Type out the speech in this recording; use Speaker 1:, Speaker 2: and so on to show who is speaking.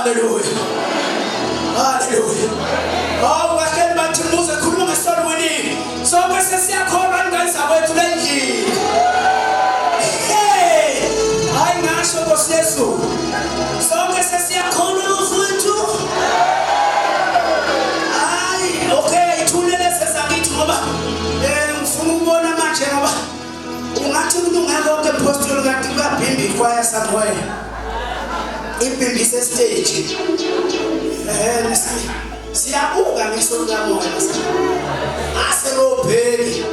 Speaker 1: Hallelujah. Hallelujah. Oh, kahle bathi muze khuluma ngesonto winning. Sonke sesiyakholwa ngani zawethu lenjini. Hey! Hayi ngasho Nkosi Yesu. Sonke sesiyakholwa mfowethu. Hayi, okay, ithulele sesakithi ngoba ngifuna ukubona manje ngoba ungathi kulungeke konke impostoli kanti kuyabhimba ikwaya somewhere. Ibhimbi sestage. Siyabuka ngesonto kamoya. Aserobheki.